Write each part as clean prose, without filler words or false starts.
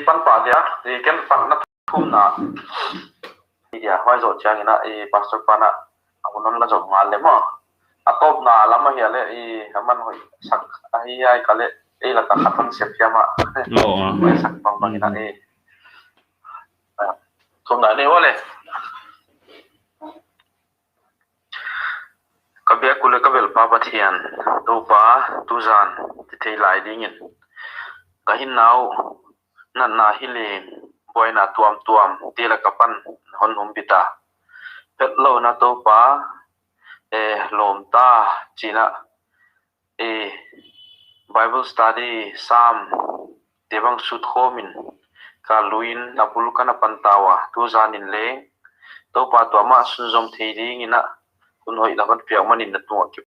pan pa dia ken pan na thum na dia hoi zo chang ina pastor pana abunon la zo ngal le mo atop na lama hi ale haman hoi sak ai kale la ka khatam se pyama hoi sak pang bang ina thum na ne wale kabia kule kabel pa pathian to pa tu zan ti thei lai dingin ka hin nau na hile boina tuam tela kapan hon humbita pet lo na to pa lom ta china bible study sam tebang sut khomin ka luin napul kana pantawa tu zanin le to pa to ma sunjom theiding ina kun hoi la hon piang manin na tu ki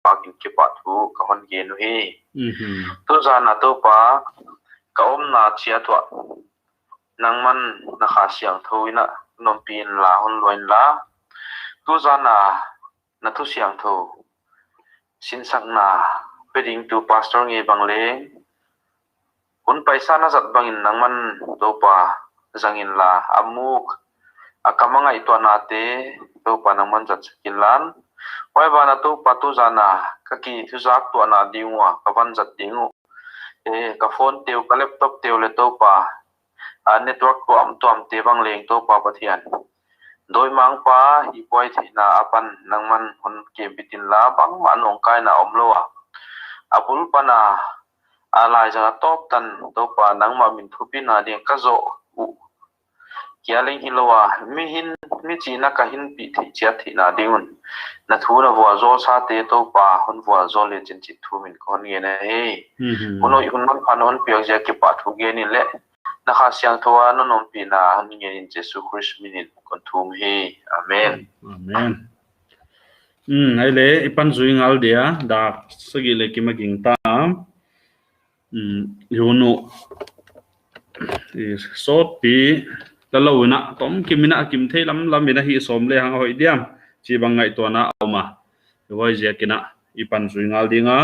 pa thu ka hon ge nu hi tu zana to pa ka om na chia to nangman na kha siang thoina nom pin la hon loin la tu zana na thu siang tho sin sang na peding tu pastor nge bangle kun paisa na zat bangin nangman to pa zangin la amuk akamanga ito na te to pa nangman zat sakilan wai bana to pa tu zana kaki thu zak to na diwa kaban zat dingu ka phone teu ka laptop teu le to pa network ko am te bang leng to pa pathian doi mang pa hi poi thina apan nangman hon ke bitin la bang manong kai na omlowa apul pana alai ja top tan to pa nangma min thupi na de ka zo u kialing hilowa mi china ka hin pi thi chia thina dingun na thu na wa zo sa te to pa hon wa zo le chin chi thu min kon nge na he kuno yun man phanon piak ja ke pa thu ge ni le na kha siang thowa no nom pi na han nge in jesu christ min kon thum he amen ai le ipan zui ngal dia da sagi le ki maging ta yunu sot pi talawina tom kimina kim thei lam mina hi som le hang hoi diam chi bangai to na oma wai je kina ipan zui ngal dinga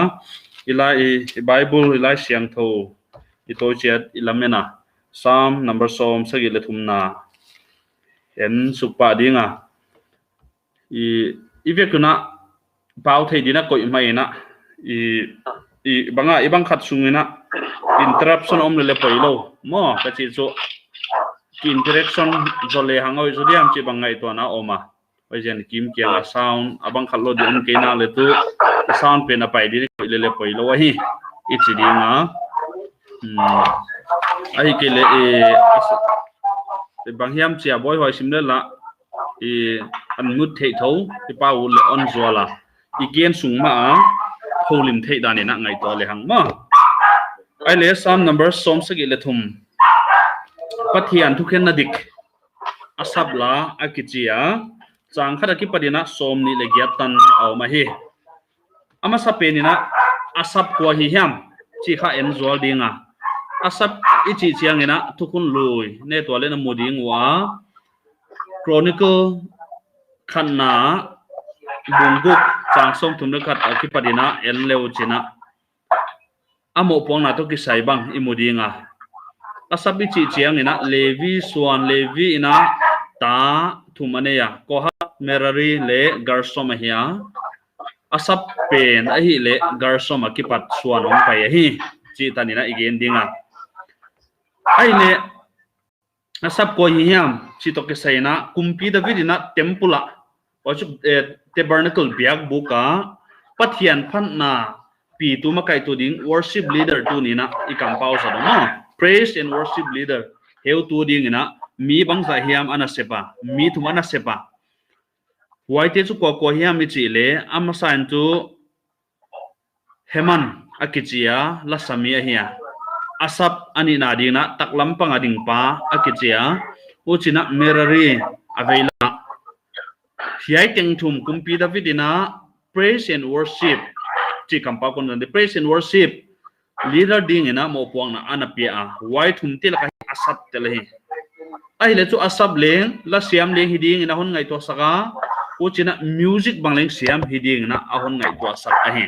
ilai bible ilai siang tho ito chet ilamena Psalm number som sagi le thumna en supa dinga ivekuna pau thei dina koi mai na banga ibang khat sungina interruption om le poilo mo ka chi chu interaction jole hangoi judiam chi bangai to na oma ojen kim kia sound abang khallo di ke na le tu sound pe na pai di le poilo wa hi ichi dinga ai ke le banghiam chia boy hoi simle la an mut thei tho ti pau le on zola igen sungma holim thei dani na ngai to le hang ma ai le Psalm number som sagi le thum pathian thukhen na dik asabla akichia chang khada ki padina som ni le gyatan aw ma hi ama sapeni na asap kwa hi hiam chi kha en zol dinga asap ichi chiang ina thukun lui ne to le na moding wa chronicle khanna bunguk chang som thum khat ki padina en leu china amo pong na to ki sai bang imudinga asap ichi chiang ina levi swan levi ina ta thumaneya kohat merari le garsom hiya asap pen ahi le garsom akipat swan ong pai hi chi tanina igen dinga ai le asap ko hiam chi to ke saina kumpi davidina tempula ochu tabernacle biak buka pathian phan na pi tu ma kai tu ding worship leader tu ni na ikam pau sa no praise and worship leader heu tu ding ina mi bang sa hiam ana sepa mi thum ana sepa waite chu ko hiam mi chi le ama san tu heman akichia la samia hiya asap ani na dina taklam pang ading pa akichia uchina merari availa hiai teng thum kumpi davidina praise and worship chi kampa kon the praise and worship leader ding ina mo puang na anapia wai thum til ka asap tele ai le chu asap leng la siam leng hiding ina hon ngai to saka uchina music bangleng siam hiding na ahon ngai to asap ahi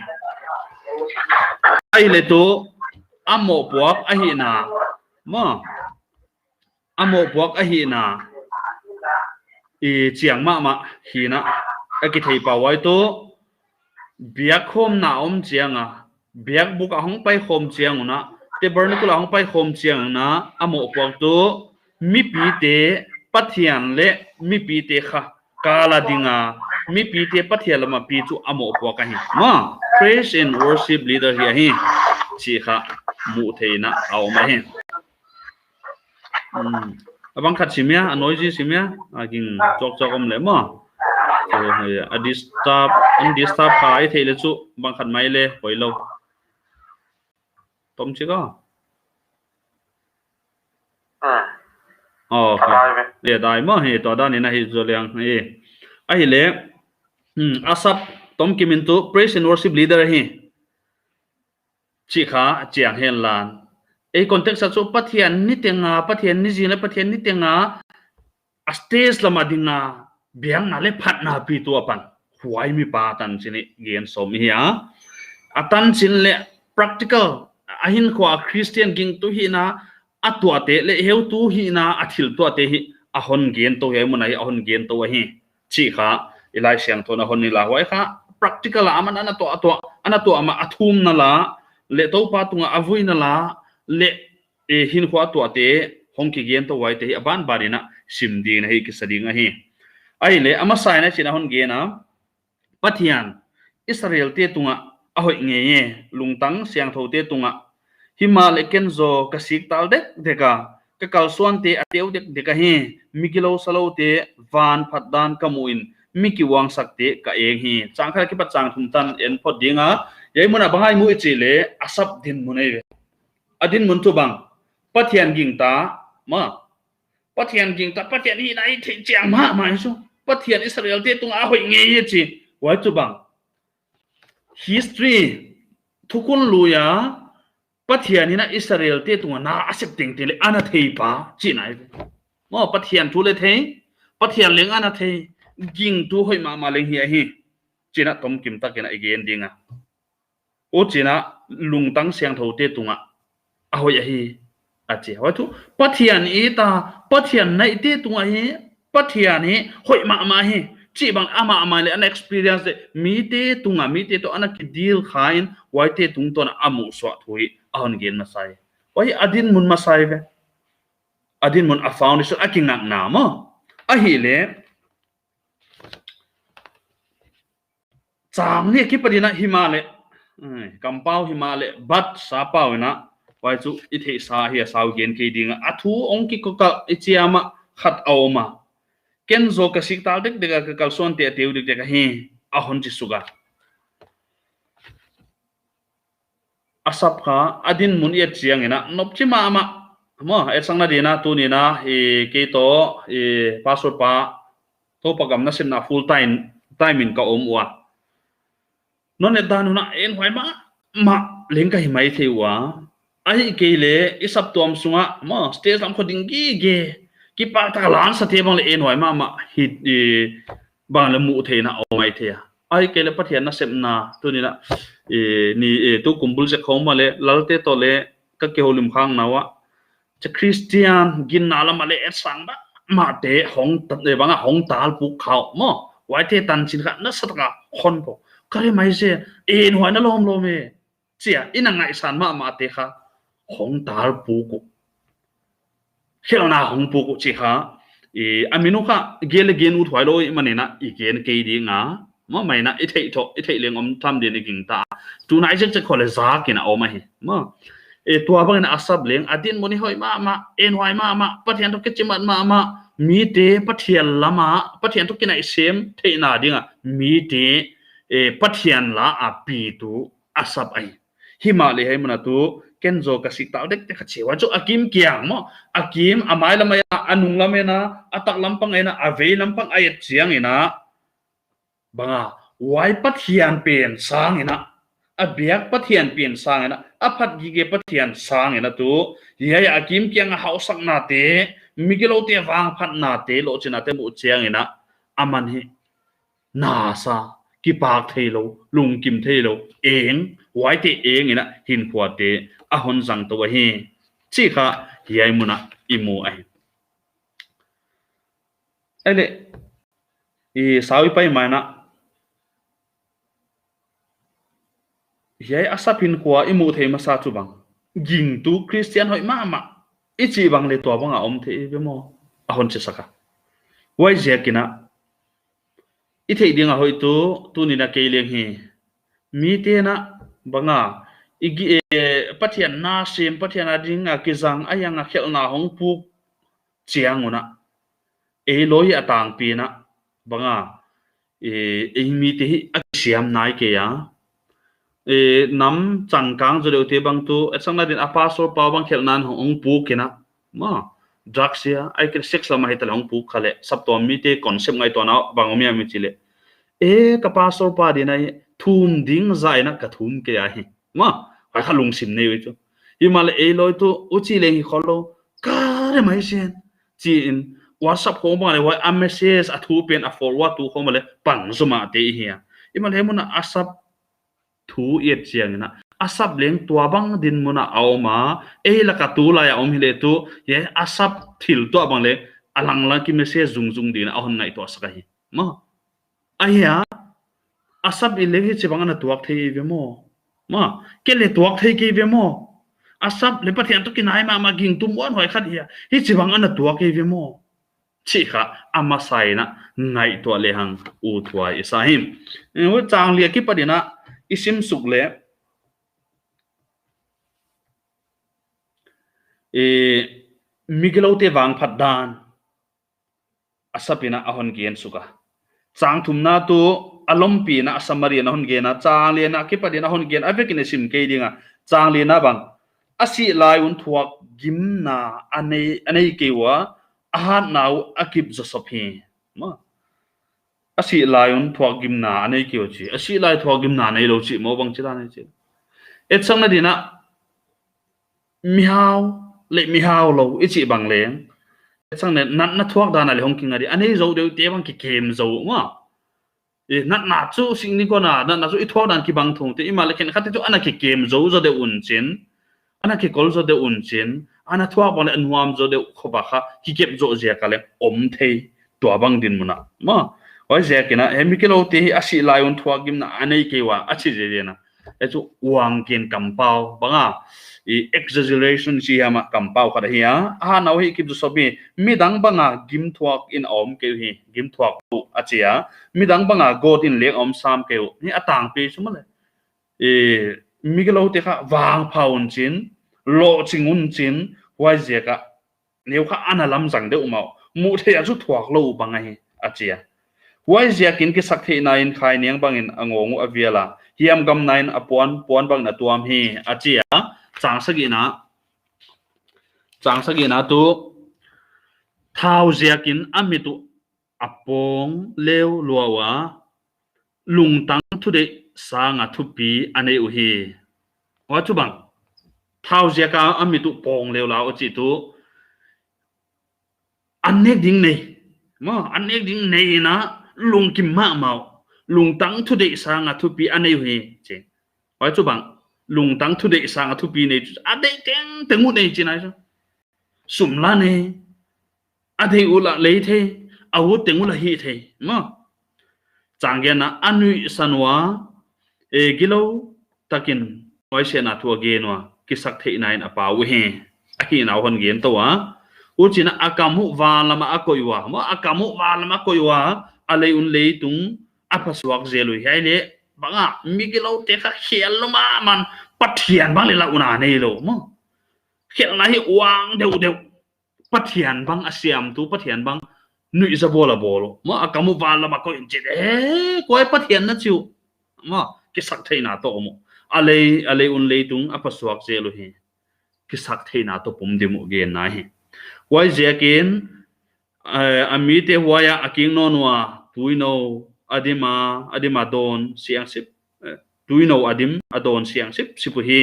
ai le to amo puak ahi na ma amo buak a hi na chiang ma hi na a ki thei pa wai to biak khom na chianga biak buk a hong pai khom chiang na tabernacle a hong pai khom chiang na amo buak to mi pi te pathian le mi pi te kha kala dinga mi pi te pathian lama pi chu amo buak a hi ma praise and worship leader hi chi kha mu theina au ma hi abang khat simya anoiji simya aging chok om le mo so adistab khai thele chu bang khat mai le hoilo tom chi ko le dai mo he to da ni na hi zoliang he ai le asap tom kimin tu praise and worship leader hi chi kha chiang hen lan ei context sa chu pathian ni tenga pathian ni jin le pathian ni tenga a stage lama dinga biang na le phat na pi tu apan huai mi pa tan chini gen som hi a atan chin le practical ahin khwa christian ging tu hi na atwa te le heu tu hi na athil tu te hi ahon gen to he munai ahon gen to hi chi kha ilai siang thona hon ni la wai kha practical aman ana to ama athum na la le to pa tunga avui na la le hin khwa to te hong ki gen to wai te aban barina sim ding na hi ki sading a hi ai le ama sai na china hon ge na pathian israel te tunga ahoi nge ye lungtang siang tho te tunga himal kenzo kasik tal dek deka ka kalsuan te ateu dek deka hi mikilo salo te van phatdan kamuin miki wang sakte ka eng hi changkha ki pa chang thum tan en phot dinga yai muna bangai mu ichi le asap din munai adin mun tu bang pathian ging ta ma pathian ging ta pathian hi nai thi chiang ma mai so pathian israel te tung a hoi nge ye chi wai tu bang history thukun luya pathian ni na israel te tung na asep ting te le ana thei pa chi nai mo pathian thu le thei pathian leng ana thei ging tu hoi ma leng hi china tom kim ta kena again dinga o china lungtang siang tho te tunga a hoi hi achi wa thu pathian ita pathian nai te tunga hi pathian hi hoi ma hi chi bang ama le an experience mi te tunga mi te to ana ki deal khain wai te tung ton amu so thui ahon gen na sai wai adin mun ma sai ve adin mun a foundation akinga na mo a hi le chang ni ki padina himale kampau himale bat sa pau na wai chu I thei sa hi sau gen ke dinga athu ong ki ko ka ichiama khat awma ken zo ka siktal dek deka ka kalson te teu dek deka he ahon chi suga asap kha adin mun ye chiang ina nop chi ma ma mo e sangna dina tu ni na e ke to e password pa to pagam na sim na full time in ka om wa non e danu na en hwai ma lengka hi mai thewa ai ke le isap tom sunga mo stage lam khoding ge ki pa ta lan sa the bang le en hwai ma hi bang le mu the na o mai the ai ke le pathian na sem na tu ni na ni tu kumbul se khom ma le lalte to le ka ke holim khang na wa cha christian gin na la ma le et sang ba ma te hong ta le bang hong tal pu khao mo wai the tan chin kha na sa ka khon po kare mai se en hwai na lom me chia ina ngai san ma te kha hong tal pu ko khelo na hong pu ko chi kha aminu kha gele gen u thwai loi manena I gen ke di nga ma mai na I thei leng om tham de ni ging ta tu nai jek khole za ki na o ma hi ma tua bang na asab leng adin moni hoi ma en hwai ma pathian to ke chiman ma mi te pathian lama pathian to kinai sem thei na dinga mi te pathian la api tu asap ai himale hai mana tu kenzo ka siktal dek te khachewa jo akim kyang mo akim amai lamaya anung lamena atak lampang ena ave lampang ayat chiang ina banga wai pathian pen sang ina abiak pathian pen sang ina aphat gige pathian sang ina tu yai akim kyang hausak na te migelo te wang phat na te lo china te mu chiang ina aman hi na sa ki pak thelo lung kim thelo eng wai te eng ina hin khwa te a hon jang to hi chi kha hiai muna imu ai ele sawi pai mana yai asapin kwa imu thei masa chu bang ging tu Christian hoi ma ichi bang le to bang a om thei be mo ahon che saka wai je kina I thei dinga hoi tu ni na ke leng hi mi te na banga igi pathian na sem pathian a ding a kizang ayang a khel na hong pu chiang una loi atang pi na banga mi te hi a siam nai ke ya nam chang kang zo te bang tu achang na din apostle pa bang khel nan hong pu kina ma drugs ya I can sex la ma hital hong pu khale sab to mi te concept ngai to na bangomia mi chile ka pastor pa din ai thum ding zai na ka thum ke a hi ma ka khalung sim nei chu himal loi tu uchi le hi kholo ka re mai sen chi in whatsapp ko ma le wa a message a thu pen a forward tu ko ma le pang zuma te hi ya himal hemuna asap thu yet chiang na asap leng tua bang din muna auma la ka tu la ya om hi le tu ye asap thil to bang le alang la ki message zung din a hon nai to saka hi ma aya asap ilegi chebang na tuak thei ve mo ma kele tuak thei ke ve mo asap le pathian to kinai ma ging tum wan hoi khat hi hi chebang na tuak ke ve mo chi kha ama sai na ngai to le hang u thuai isahim wo chang lia ki padina isim suk le migelo te wang phat dan asapina ahon gen suka chang thumna tu alom pi na samari na hon ge na chang le na ki pa na hon gen avekin sim ke dinga chang le na bang asi lai un thuak gim na anei ke wa a nau akip josophi ma asi lai un thuak gim na anei ke chi asi lai thuak gim na nei lo chi mo bang chira nei chi et sang na dina mihau lo ichi bang leng sang ne na thuak da na le hong king ari anei zo de te bang ki kem zo ma na chu sing ni ko na chu I thok dan ki bang thong te ima lekhen khat chu ana ki kem zo de un chen ana ki kol zo de un chen ana thwa bang le anwam zo de khoba kha ki kep zo je ka le om thei to bang din muna ma oi je kina hemi ke lo te hi asi lai un thwa gim na anei ke wa achi je na chu wang ken kam pau banga exaggeration si ama kam pau kha hi nau hi ki so bi mi dang banga gim thuak in om ke hi gim thuak pu achia mi dang banga god in le om sam ke ni atang pe suma le mi ke lo te kha wang phaun chin lo chingun chin wai je ka neu kha ana lam jang de umau mu the chu thuak lo banga hi achia wai je kin ki sak the na in khai niang bangin angongu aviala hiam gam nain apuan puan bang na tuam hi achia chang sagina tu thau ziakin amitu apong leu luawa lungtang thude sanga thupi ane uhi wa chu bang thau ziaka amitu pong leu la ochi tu anek ding nei ma anek ding nei na lungkim ma mau lungtang thude sanga thupi ane uhi che wa chu bang lungtang thude sanga thupi nei ade tengu nei chinai sum la nei ade ula lei the awu tengu la hi the ma changgen na anui sanwa gilo takin oi se na thua ge no ki sak the nain apa u he aki na hon gen to wa u china akamu wa lama akoiwa ma akamu wa lama koiwa ale un lei tung apaswak zelu hai le banga migilo te kha khial ma man pathian bang le la una nei lo ma khial na hi wang deu pathian bang asiam tu pathian bang nui za bola bolo ma akamu wa lama ko in chit koi pathian na chu ma ki sak thei na to mo ale un lei tung apaswak zelu hi ki sak thei na to pum dimu ge na hi wai zekin ami te waya aking nonwa tuino adima don siang sip tuino adim adon siang sip sipu hi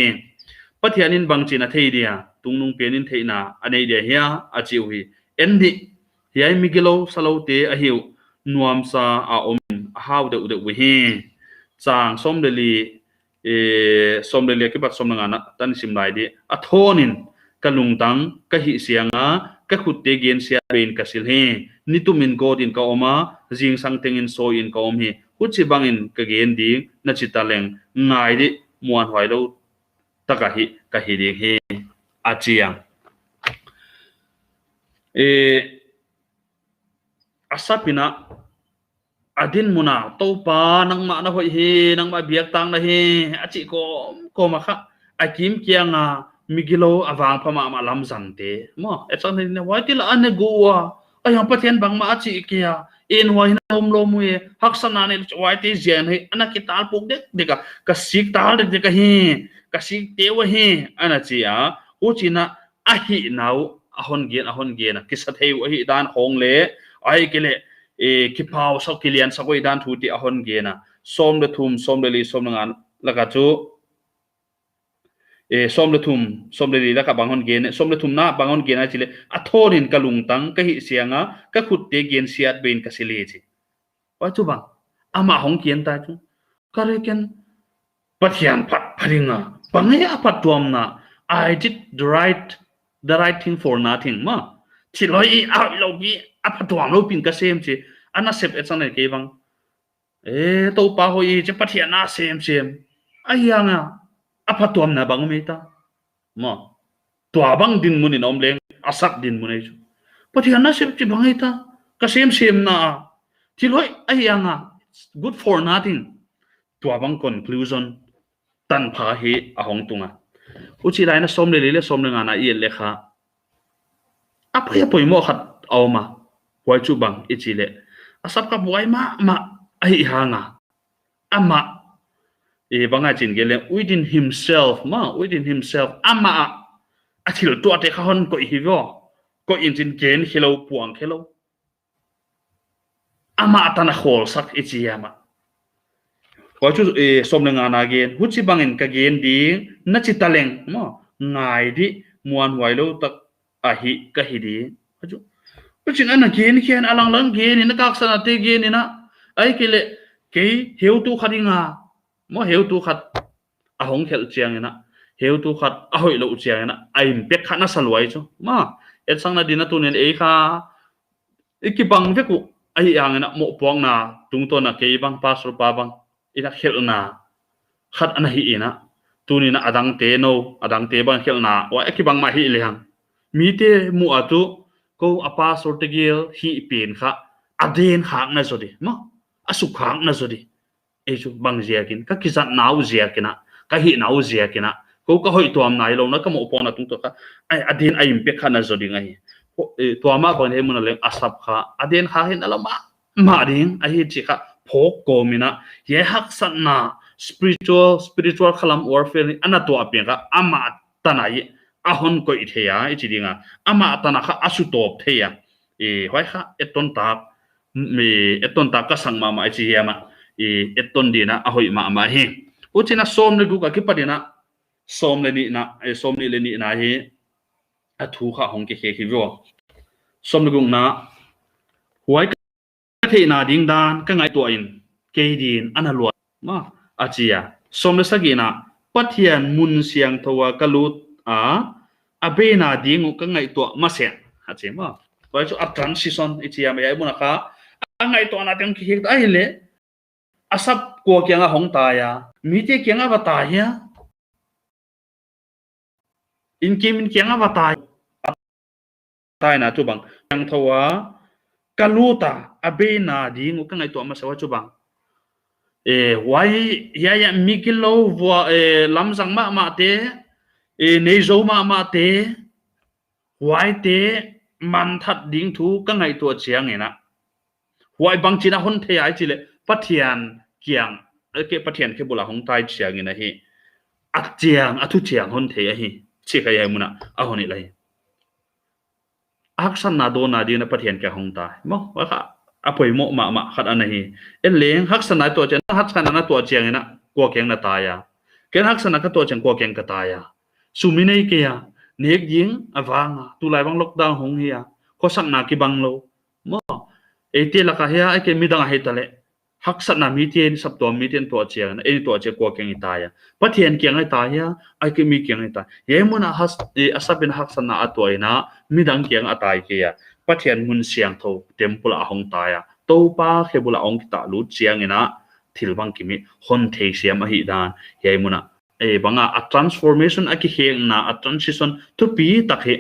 pathianin bangchina thei dia tungnung penin theina anei dia hia achiu hi endi hiai migilo salote a hiu nuam sa a om how de we hi chang somdeli ki bat som nga na tan sim lai di a thonin ka lungtang ka hi sianga ka khutte gen sia ben ka sil he ni tu min god in ka oma jing sang teng in so in ka om he uchi bangin ka gen ding na chitaleng ngai di muan hoi lo taka hi ka hi ding he achiang asapina adin muna topa nang ma na hoi he nang ma biak tang na he achi ko ma kha akim kianga migilo awang phama ma lam zang te mo etsan ne wai til an gowa ayang pathian bang ma achi kia in hoi na hom lo mu hak sana ne wai te jen he ana ki tal puk de ka sik tal de ka he ka sik te wa he ana chi a uchina a hi nau ahon gen ki sa thei wa hi dan hong le ai ke le ki pau so kilian sa koi dan thu ti ahon gena som le thum som le li som ngan la ka chu som le thum som le li la ka bangon gen som le thum na bangon gen a chile a thorin ka lung tang ka hi sianga ka khut te gen siat ben ka sile chi wa chu bang ama hong kien ta chu ka re ken pathian phat pharinga pangai a phat tuam na I did the right thing for nothing ma chiloi a lo gi a phat tuam lo pin ka sem chi ana sep et sang ne ke bang to pa hoi che pathian na sem ayanga a phat tuam na bang me ta ma tua bang din munin om leng asak din munai chu pathian na sep chi bang ita ka sem na chiloi ayanga good for nothing tua bang conclusion tan pha hi ahong tunga uchi lai na som le som le ngana i le kha apaya poimo khat awma wai chu bang ichi le asap ka buai ma ai hanga ama banga chin gele within himself ama athil to ate khon ko hiwo ko in chin gen khelo puang khelo ama atana khol sak ichi yama ko chu som le ngana gen huchi bangin ka gen ding na chi taleng mo ngai di muan wai lo tak a hi ka hi di chu chin ana gen khian alang lang gen in ka sana te gen ina ai kile ke heu tu khadinga mo heu tu khat a hong khel chiang ina heu tu khat a hoi lo chiang ina ai pek khana salwai chu ma et sang na dina tu nen e kha ikibang ve ku ai ang ina mo pong na tung to na ke bang pasro pa bang ina khel na khat ana hi ina tunina adang te bang khel na wa ikibang ma hi le hang mi te mu atu ko apa sortegil hi pen kha aden khang na zodi ma asu khang na zodi e chu bang ziakin ka kizat nau ziakina ka hi nau ziakina ko ka hoi tuam nai lo na ka mo pon na tung to ka ai aden ai impe khana zodi ngai tuama kon he mun le asap kha aden kha hin alama ma ding a hi chi kha phok ko mina ye hak san na spiritual khalam warfare ana to apeng ka ama tanai ahon ko ithea ichidinga ama tana kha asu top theya hoi kha eton ta ka sang ma ichi yama eton dina ahoi ma hi uchina som le du ka ki padina som le ni na hi athu kha hong ke he ro som le gung na huai ka the na ding dan ka ngai to in ke din ana lo ma achia som le sagina pathian mun siang thowa kalut abena ding ka ngai to ma se ache ma wai chu a transition ichia me ai muna kha angai to na teng ki he ai le asap ko kyanga hong ta ya mi te kyanga ba ta ya in kim kyanga ba ta na chu bang yang thowa kaluta abena ding ka ngai to ma sa chu bang wai ya mikilo wa lam sang ma te nei zo ma te wai te man that ding thu ka ngai to chiang ena wai bang china hon the ai chile pathian kiang ke pathian ke bula hong tai chiang ina hi chiang athu chiang hon the hi chi ka ya muna a honi lai aksan na do na di na pathian ke hong tai mo wa kha apoi mo ma khat ana hi leng haksan na to chen haksan na to chiang ina ko keng na ta ya ken haksan na ka to chen ko keng ka ta ya sumi nei ke ya nek ying awanga tu lai bang lockdown hong hi ya ko sak na ki bang lo mo te la ka ya ke midang he tale หักสันนามีเทียนสับตัวมีเทียนตัวเชียงนะเอ็นตัวเชียกว่าเกียงตายปะเทียนเกียงไอตายไอคิมีเกียงไอตายเยมุนหัสอาศับเป็นหักสันนาตัวนะมีดังเกียงอตายเกียปะเทียนมุนเสียงโตเต็มปุระหงตายตัวป้าเคบุระองตาลุเชียงนะทิลบังกิมิฮอนเทเสียมหิดานเยมุนะบังa transformation a ki heng na a transition to pi takhe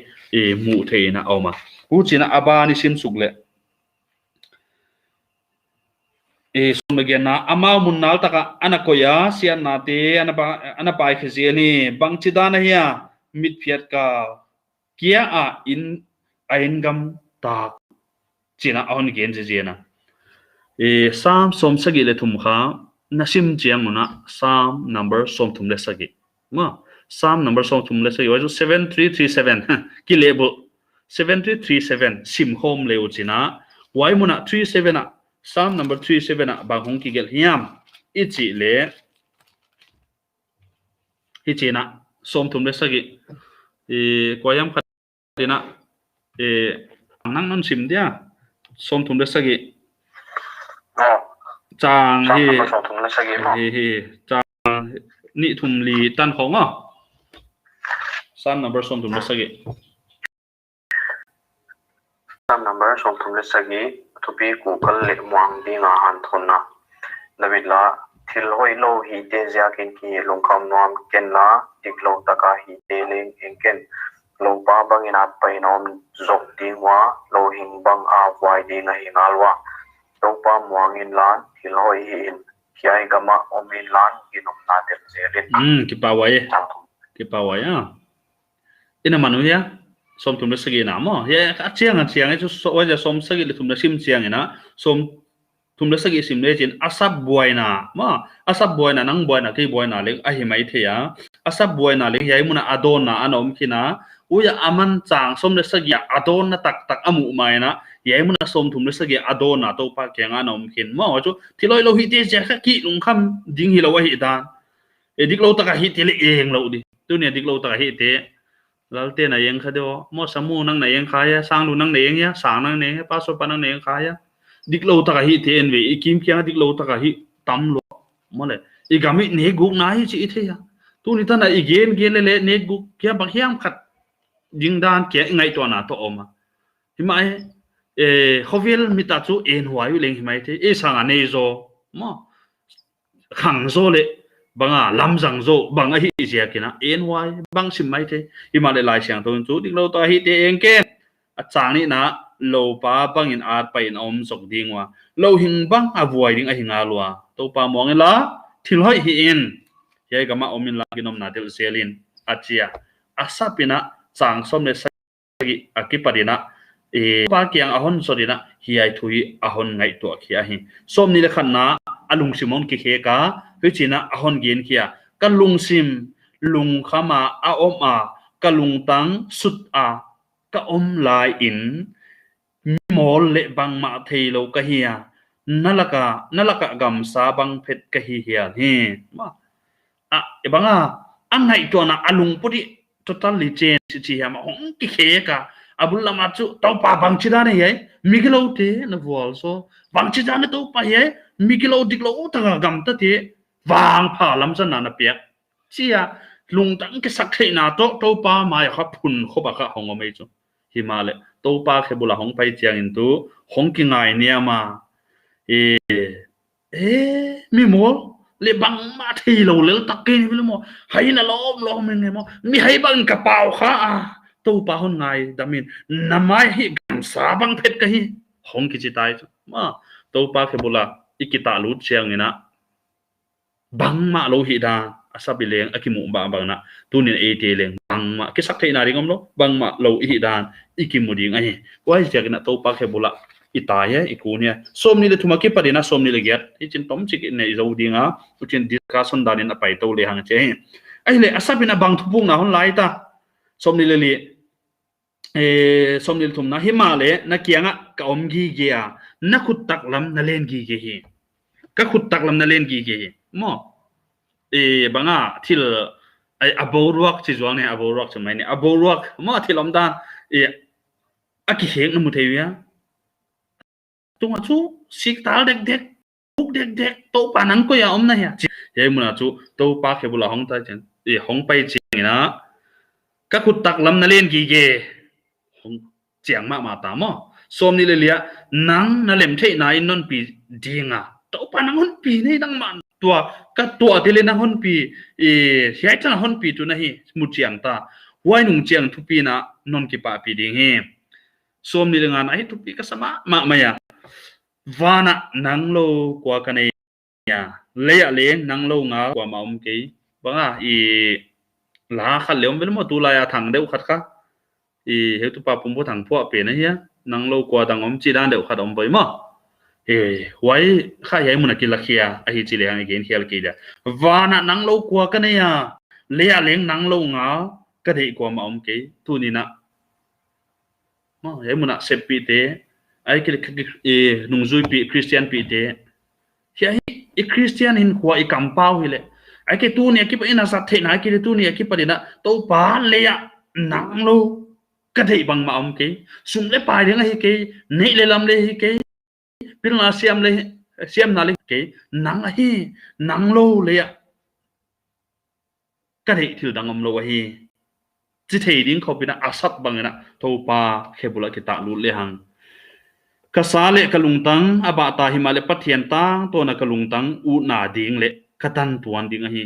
mu theina awma uchina abani sim sukle somagena ama munnal taka anakoya sian nate anapa khezi bangchidana hiya mit phiat ka kia a in aingam ta china on gen jena sam som sagi le thum kha nasim chiang una sam number som thum le sagi ma sam number som thum le sagi wa 7337 ki label 7337 sim home le uchina wai muna 37 a sam number 37 a bang hong ki gel hiam ichi le hichina som thum le sagi koyam khatina nang non sim dia som thum le sagi chang hi chang ni thum li tan khong a sam number som thum le sagi sam number som thum le sagi to bi ku kal le mwang dinga han thona nabila thil hoi lo hi te ja ken ki longkam nom ken na tiklo taka hi te leng enken lo pa bangina painom zok dingwa lo hing bang a wai dinga hingalwa lo pa mwangin lan thil hoi hin kiai gama omin lan ginom na tel zerin ki pawai ina manu ya som thum le sagi na mo ye chiang e so wa ja som sagi le thum le sim chiang ina som thum le sagi sim le chin asap buaina ma asap buaina nang buaina ki buaina le a hi mai the ya asap buaina le yai muna adona anom kina uya aman chang som le sagi adona tak amu mai na yai muna som thum le sagi adona to pa kyang anom kin mo chu thiloi lo hi te ja kha ki lung kham ding hi lo wa hi dan dik lo ta ka hi te le eng lo di tu ne dik lo ta hi te lalte na yeng khado mo samu nang na yeng khaya sang lu nang na yeng ya sang nang ne pa so pa nang ne khaya diklo ta hi the en ve ikim kya diklo ta hi tam lo mole igami ne guk na hi chi the ya tu ni ta na igen gen le ne guk kya ba hyam khat ding dan kya ngai to na to oma himai khovel mita chu en huai leng himai the sang ne zo mo khang zo le banga lamjang zo banga hi sia kina ny bang sim mai the imale lai siang ton chu diklo ta hi te engken a chang ni na lo pa bang in art pa in om sok dingwa lo hing bang avoid ding a hinga lwa to pa mong la thil hoi hi in ye gama omin la ginom na tel selin achia asapina chang som le sagi akipadina pa kyang ahon sorina hi ai thui ahon ngai to khia hi som ni le khanna alung simon ki khe ka hichina ahon gen khia kalung sim lung khama a om a kalung tang sut a ka om lai in mol le bang ma theilo ka hiya nalaka gam sa bang phet ka hi hiya he ma ebanga angai to na alung pudi totally change chi ha ma hong ki khe ka abul lama chu to pa bang chida ne ye miglo te na wall so bang chida ne to pa ye miglo diklo ta gam ta te wang pha lam san na pek chia lung tang ke sak thei na to pa mai kha phun kho ba kha hong mai chu himale to pa khe bula hong pai chiang in tu hong ki ngai nia ma mi mo le bang ma thi lo le tak ke ni mo hai na lom ne mo mi hai bang ka pau kha to pa hon ngai damin namai hi gam sa bang phet ka hi hong ki chi tai ma to pa khe bula ikita lu chiang ina bang ma lo hi da asabileng akimu ba bang na tunin ate leng bang ma ki sak thei na ringom lo bang ma lo hi dan ikimu ding ai wai jak na to pa khe bula itaya ikunia somni le thuma ki padina somni le giat hi chin tom chik ne zo dinga uchin discussion danin apai to le hang che ai le asabina bang thupung na hon lai ta somni le li somni le thum na himale na kianga ka om gi gia na khut tak lam na len gi ge hi ka khut tak lam na len gi ge mo banga thil ai aborwak chi zwang ne aborwak chamai ne aborwak mo thilom dan aki hek na mu theiya tunga chu sik tal dek เด็กโตปานังก็อย่าอมนะเฮียเฮ้ยมันอ่ะจูโตปาแค่บุหรี่ห้องใต้จังห้องไปจริงนะก็ขุดตักลำนั่นเล่นกี่เย่ห้องเจียงมากมาตามอ่ะสมนี่เลยเลียนังนั่นเล่มเท่นายนนปีดีงอ่ะโตปานังหุ่นปีนี่ตั้งมันตัวก็ตัวที่เล่นนังหุ่นปีเฮ้ยจังหุ่นปีตัวนี้มุดเจียงตาวัยนุ่งเจียงทุกปีนะนนกี่ป่าปีดีเงี้ยสมนี่เลยงานไอ้ทุกปีก็สมามาไม่อะวานะนังโลกว่ากันเนี่ยเลยนังโลงากว่ามากี้บังอ่ะลาขัดเหลวเป็นหมดตัวลายถังเดียวขัดค่ะเฮตุปาปุ่มพูถังพวกเปลี่ยนนะเฮียนังโลกว่าต่างจีด้านเดียวขัดไปมั้งไว้ข้าใหญ่มุนกินละเคียไอ้จีเลียงไอ้เกณฑ์เคียละกี่เดียวานะนังโลกว่ากันเนี่ยเลยนังโลงาก็ได้กว่ามากี้ทุนี่นะมั้งใหญ่มุนเสพปีเตไอ้กิเลนุ่งจุยปีคริสเตียนปีเตเฮียคริสเตียนหินหัวกำเป้าเฮเลยไอ้ตัวเนี่ยคิดว่าอินาสัตเทนะไอ้ตัวเนี่ยคิดว่าเนี่ยตัวปาเลยอะนังโลก็ได้บางมากี้สุ่มเลยไปเรื่องไอ้กี้นี่เลยลำเลยไอ้กี้เป็นลาเซียมเลยเซียมนั่นเลยกี้นังไอ้นังโลเลยอะก็ได้ถือดังอมโลไอ้จิตเฮดิ้งเขาเป็นอาสัตบางนะตัวปาแค่บุรุษกิตาลุเลยหังกษาเลกลุงตังอบาตาหิมาเลปัทเทียนตังตัวนักลุงตังอุนาดิงเลกตันตัวดิงอะฮี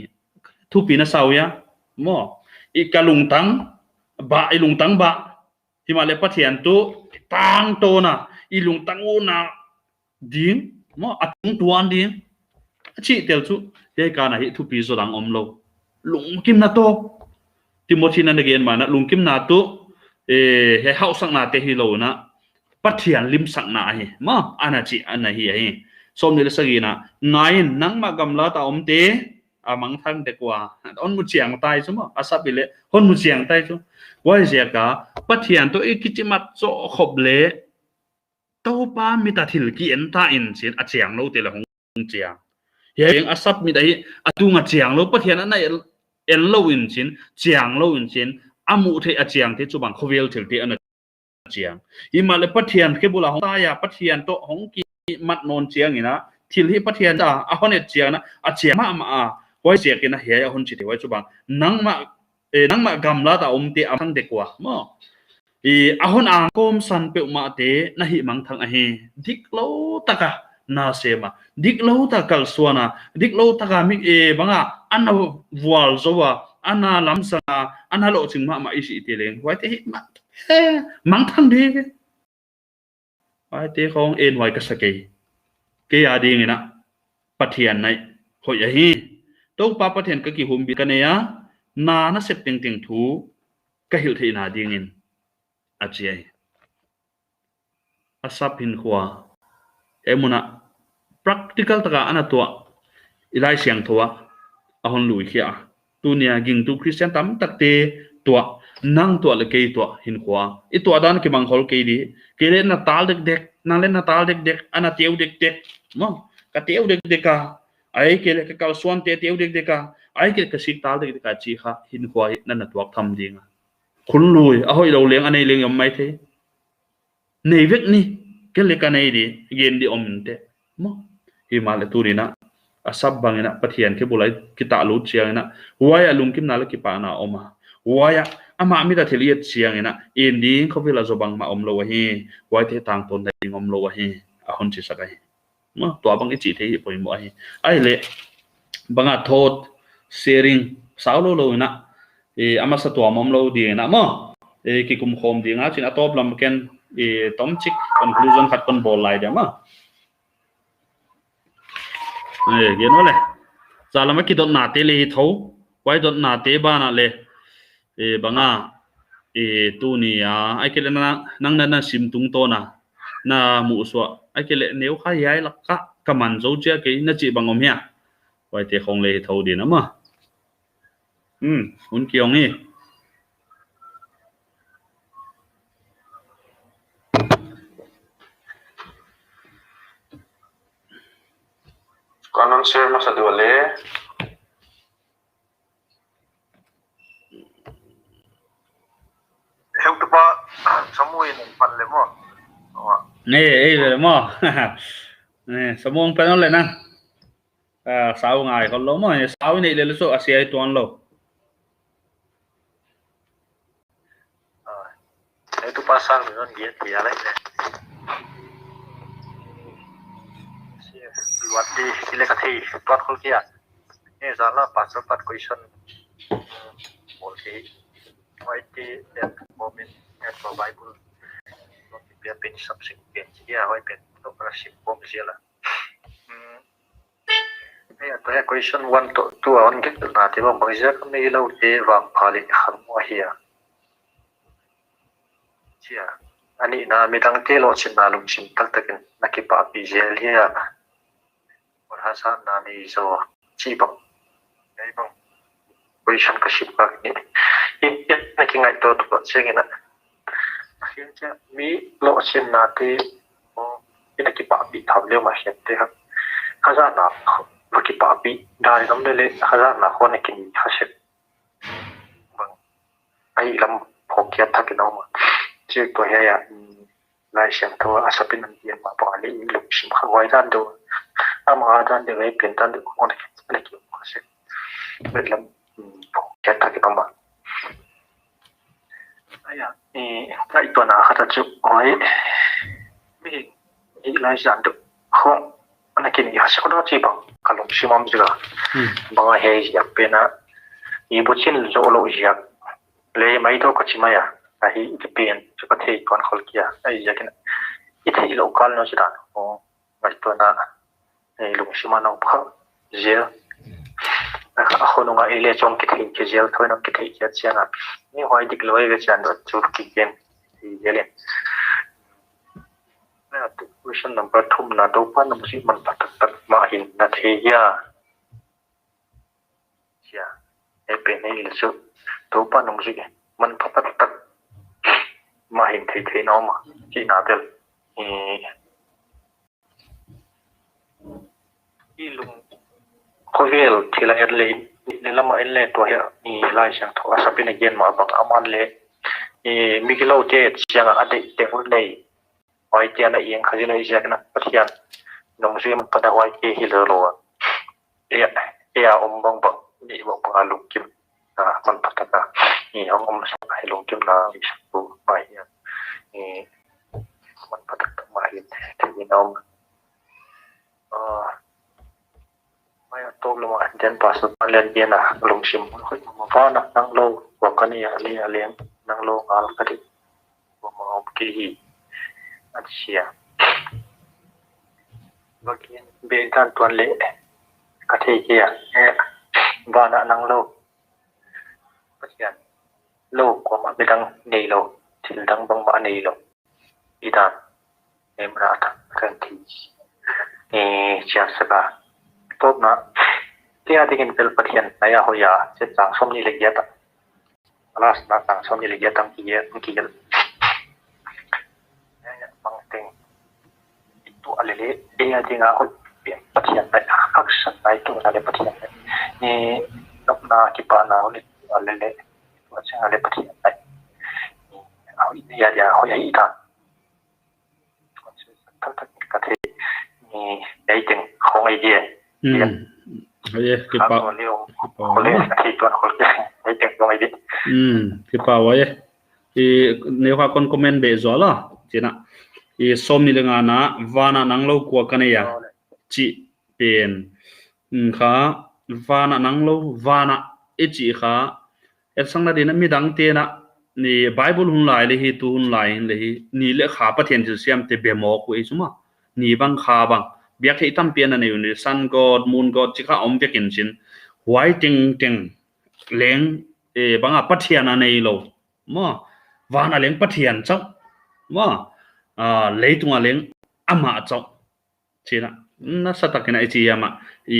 ทุปีนะสาวยะมออีกลุงตังบะอีลุงตังบะหิมาเลปัทเทียนตุตังตัวน่ะอีลุงตังอุนาดิงมออัตุงตัวดิงชีเตลซุเยกานะฮีทุปีโซดังอมโลลุงกิมนาโตติโมธีนันเดเกนมานะลุงกิมนาตุเฮเฮาสังนาเตฮิโลนะปัทยานลิมสังนาเฮมาอันนั้นจีอันนั้นเฮสมเด็จสกีนะนายนังมากำลาตาอมเตอามังทันเด็กว่าอนมุเชียงตายใช่ไหมอาศับเลยอนมุเชียงตายใช่ว่าเสียกาปัทยานตัวเอกิจิมัดโซขบเละตัวป้ามีตาทิลกีเอ็นตาอินเสียนอาเจียงเราเตละหงเจียงเฮียงอาศับมีได้อาตุงอาเจียงเราปัทยานอันไหนเอ็นเราอินเสียนเจียงเราอินเสียนอามุเทอาเจียงที่จุบังเขาเวลถึงที่อันเจียงอิมาเลปัทเทียนเคบุลาหงตายาปัทเทียนโตหงกีมัดนนเจียงนี่นะทิลฮิปัทเทียนจ้าอาคนเจียงนะอาเจียงมาไว้เจียกินนะเฮียคนจิตไว้จุบังนังมากำลาตาอมเตอาทังเด็กว่ามั้งอาคนอ่างกอมสันเปอมาเตนะฮิมังทังเฮดิกโลตะกะนาเซมาดิกโลตะกัลสวนาดิกโลตะกะมิบังอ่ะอันน่ะวัลโซวาอันน่ะลำสังอันน่ะโลจิงมาอิสิเตเลงไว้เตฮิมามังทังดีไอ้เตะของเอ็นไว้ก็สเกย์เกียร์ดีไงนะปัทเทียนในหอยฮีตัวป้าปัทเทียนก็กี่หุ่มบิกันเนี่ยนานะเสพติงทูก็หิวที่นาดีเงินอาเจียอาซับหินขวามุนะ practical ตะกะอันนั้นตัวอีไลเสียงตัวอาหอนลุยเขียตัวเนี่ยกิงตัวคริสเตียนตั้มตักเตตัวนั่งตัวละเกยตัวหินขวาอีตัวด้านกี่มังฮอลเกยดีเกยเล่นนาตาลเด็กๆนั่งเล่นนาตาลเด็กๆอันนั้นเตี้ยวเด็กๆมั้งก็เตี้ยวเด็กๆกะไอ้เกยเล่นกับส่วนเตี้ยวเด็กๆกะไอ้เกยเล่นกับสิตาลเด็กๆกะจีค่ะหินขวานั่นน่ะตัวทำดีงะคุณลุยเอาให้เราเลี้ยงอันนี้เลี้ยงยังไม่เท่ในเวกนี้เกยเล่นกันไหนดีเย็นดีอมเตมั้งฮิมาเลตัวนี้นะอาซับบางนะปะเทียนแค่บุไรกิตาลุดเชียงนะวายลุงกิมนาลกิปานาออกมาวายอามามีแต่เทลียดเชียงนะอินดีเขาเวลาจะบังมาอมโลวะเฮวายเทต่างตนได้อมโลวะเฮอาคนจิสักไงมั้งตัวบางอิจิเทปอยมัวเฮไอเละบางอาโทษเซริงสาวโลนะอามาสตัวมอมโลดีนะมั้งกิคุมโคมดีนะจินอัตอบลำเกนต้มชิก conclusion ขัดคนบอลไลเดียมั้งเกี่ยวนั่นแหละจาลาไม่คิดโดนนาเตเลยท้าไว้โดนนาเตบ้านอะไรบางอ่ะตัวนี้ไอ้เกล็ดนั่งนั่นซิมตุงโตน่ะมูสวะไอ้เกล็ดเนี้ยข้าย้ายลักกะกำมันโจเจากี่นั่นจีบางอมเฮียไว้เตะของเลยท้าดีนะมั้งหุ่นเกี่ยวนี่Kanon share masa dua le. Help tu pa semua ini pan le mo. Le mo. Semua pan le na. sao ngai còn lo mà sao này lên số asia tuan lo itu pasang dengan dia dia lagi luat di sila kathi tuat khol kia ni zala pasal pat question boleh IT dan moment and bible not be pen subsequent dia hoi pen to prasip bom sila ya to question 1 to 2 on ke na te bom bangja kami lo te wang phali kham wa hiya chia ani na midang te lo chin na lung chin tak takin nakipa pi gel hiya or hasan na ni zo chi bang ai bang question ka ship ka ni na ki ngai to to chengena hian cha mi lo chin na te o ina ki pa pi thab le ma hian te ha haza na ki pa pi dai lam le haza na ko na kin hasep bang ai lam phokya thakino ma chiếc tuổi hay à lại xem thôi à sắp đến tiền mà bỏ đi lục xịn khăn ngoài ra đâu à mà ra được cái tiền ra được con này kiểu mà sẽ biết lắm chết thật cái đó mà ai à cái tuần nào hết chụp hỏi mình nghĩ lại giảm được không anh kia thì sẽ có đó chỉ bằng cả lục xịn mắm chưa bằng hay gì bên á ý bút xin lỗ lỗ gì lấy mấy đó có chỉ mấy à hi Japan chupa thei kon khol kia ai yakin I thei local no chidan o mai to na ei lung shima no pha je a khonu nga ile chong ki thei ke jel thoi no ki thei ke chianga ni hoi dik loi ge chan do chu ki gen hi yele na question number 2 na do pa nam si man patak tak ma hin na thei ya ya e pe nei le chu do pa nam si man patak tak mà hình thì nó mà chỉ nào được cái lùng khối vel thì là lấy làm mà lấy tuổi thì lại sang thua sắp bên này mà bằng aman lấy mi cái lâu thế chẳng là để để hôm nay hỏi tiền là yên khai lấy chẳng là bất hiền nông dân bắt đầu hỏi cái hi lơ rồi ông bông đi bông lùng kim mình bắt đầu ông sẽ lùng kim là số bảy mình bắt đầu mai thì nó mai tôi là một dân pass lên tiền à lùng sim một pha năng lâu và cái này liền năng lâu ngal cái đi và một cái gì anh xia và cái bên tan toàn lệ cái gì kia và năng lâu bất hiện lâu của mọi người đang này lâu thì đang bằng bạn này lâu idan em ra kan thì chia sẻ tốt na thì anh em pel pathian naya hoya se chang som ni legia ta alas na chang som ni legia tang ki gel bang teng itu alele anh dinga ho pathian na action na itu na le pathian ni na ki pa na ole alele wa chang ale pathian na ya hoya ita có thể để chừng không ai gì cái bảo thì toàn không để chừng không ai gì cái bảo vậy thì nếu họ còn comment về gió là chị nè thì xóm này là ngà và nắng lâu qua cái này à chị tiền khá và nắng lâu và ít chị khá em sang đây nó mới đăng tiền à ni bible hun lai le hi tu hun lai le hi ni le kha pathian ju siam te be mo ku isuma ni bang kha bang biak thei tam pian ani ni sun god moon god chi kha om bekin chin wai ting ting leng e banga pathian anei lo ma wana leng pathian chau ma leitunga leng ama chau china na satakena ichi ama I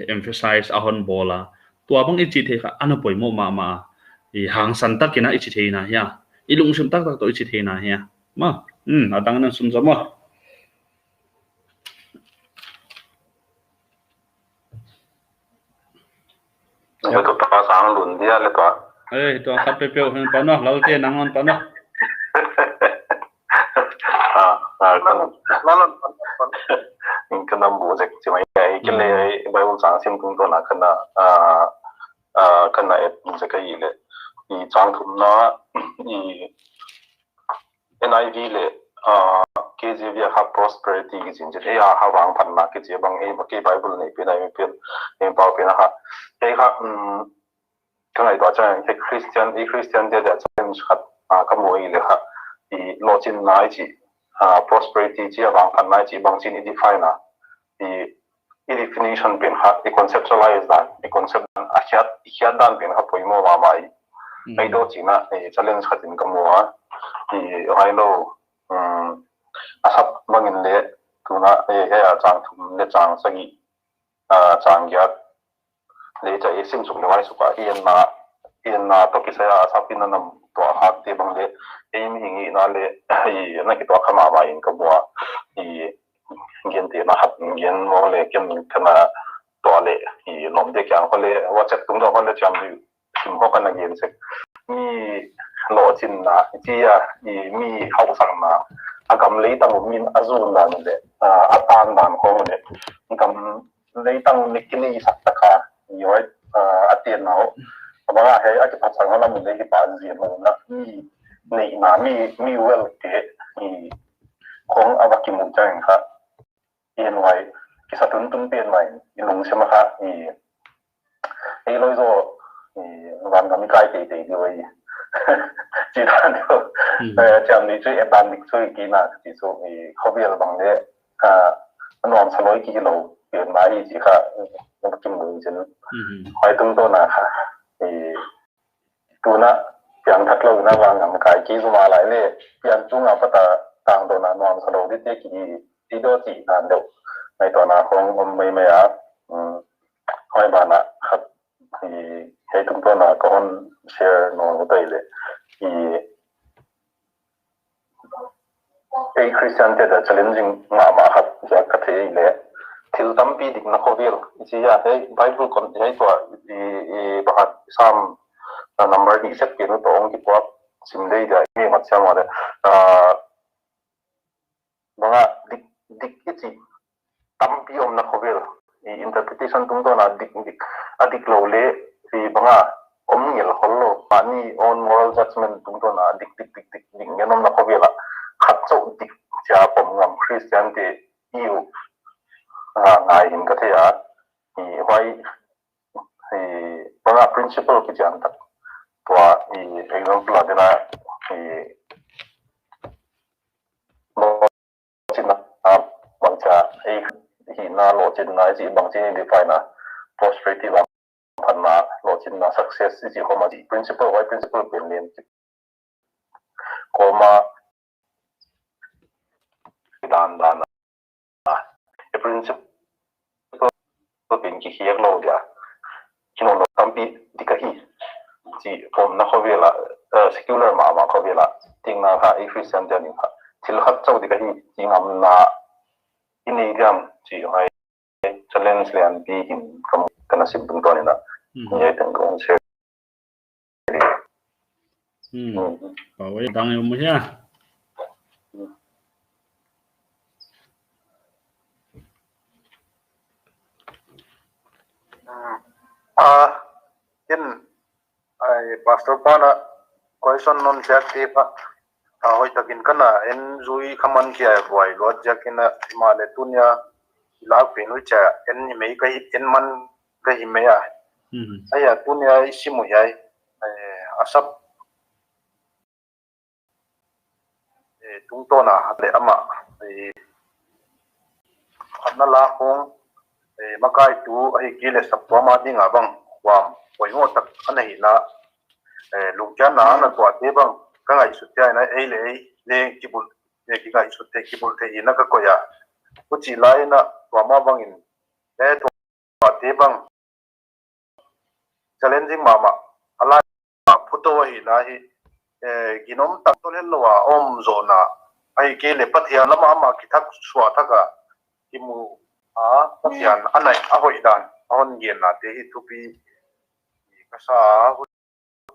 emphasize ahon bola tua bang ichi the kha anapoi mo ma hàng sẵn tắc cái này chỉ thế này nha, ilung sum tắc tắc tôi chỉ thế này nha, mà ở đằng này sum sum mà, nếu tụi tao sáng lùn đi là tụi sắp tới biểu hơn bao nhiêu, lâu chưa nắng hơn bao nhiêu, kan nam bu jek chi mai ai ke le ai bible chang sim tung to na kana et je ka i le I chang thum na I NIV le KJV ha prosperity ki jin je ha wang phan na ke je bang e ke bible nei pe nai pe e pa pe na ha e ha kan ai to cha he Christian de da chen khat ka mo I le ha I lo chin nai chi prosperity chi wang phan nai chi bang chin I define na I definition pen ha I conceptualize that I concept a hiat dan pen ha poimo ma mai ai do chi na e challenge khatin ka mo I ai lo asap mangin le tuna e chang thum le chang sagi chang gyat le cha esim suk le wai suka in na to kisaya asapin na nam to hat te bang le aim hingi na le I na ki to khama ba in ka bo I gen te na hat gen mo le kem kana to le I nom de kyang ko le wa chat tung do ko le cham du sim ho kana gen se mi lo chin na chi ya mi hau sang na agam lấy tang min azul na ne atan dan ko ne agam lấy tang nikini sak ta kha yoi atien nao ba he a ki pa sang na mun le ki pa zi mo na ni na mi wel ke ni kong awaki mun chang kha yen wai ki sa tun pen mai ilung se ma kha loi zo wan gam kai te te yoi chỉ là điều chẳng lý chơi ban lịch chơi kỹ nào chỉ số vì không biết là bằng đấy nó sẽ nói kỹ lâu tiền mai chỉ cả nó kim mừng chân hỏi tung tôi là thì tu na yang thật lâu na vàng ngắm cái kỹ số mà lại nè yang chung apa ta tang tôi là nó sẽ đầu đi tiếc kỹ đi đó chỉ là đâu này tôi là không mấy mấy hỏi bạn là thì hay tung tôi là con share nó có đây đấy thì cái Christian thì là challenging mà học ra cái thế này thiếu tâm bị định nó khó biết chỉ là cái Bible còn cáiตัวbahat Psalm number đi set cái nó tổng cái quá sim đây là cái mặt sao mà đấy mga dik cái gì tâm bị nó khó biết interpretation tung tôi là dik lâu lệ thì mga nhiều hollow pani on moral judgment tung to na dik ding yanom na ko bela khatso dik cha pom ngam Christian te iu ngai in ka thea I wai banga principle ki jan tak to example adena lo china bangcha hi na lo china ji bangche define na prosperity phần mà lộ trình là success chỉ có mà chỉ principle với principle biển liền có mà đàn cái principle biển chỉ hiện lâu đi khi nó tâm bị đi cái gì chỉ hôm nó không biết là secular mà không biết là tiếng nào ha efficient cho nên ha chỉ là hấp châu đi cái gì chỉ ngắm là inidiam chỉ hay challenge liền bị hình không cái nó sim tung to này vậy từng con sẽ bảo vệ tăng em mới nha in ai pastor pana question non jack te pa hoi takin kana en zui khaman ki ai boy lot jakina male tunya la pinu cha en mei kai en man kai me ya aya tunya isimu yai asap tung to na le ama anna la khong makai tu ai kile sapwa ma dinga bang wam poingo tak anai na lungcha na na to te bang ka ngai su te na ei le kibul ne ki ngai su te kibul te ina ka koya uchi lai na to ma bang in to te bang challenging mama ala photo hi la hi ginom tak to len lowa om zona ai ke le pathia lama ma ki thak swa thaka kimu pathian anai a hoi dan on gen na te hi thupi kasa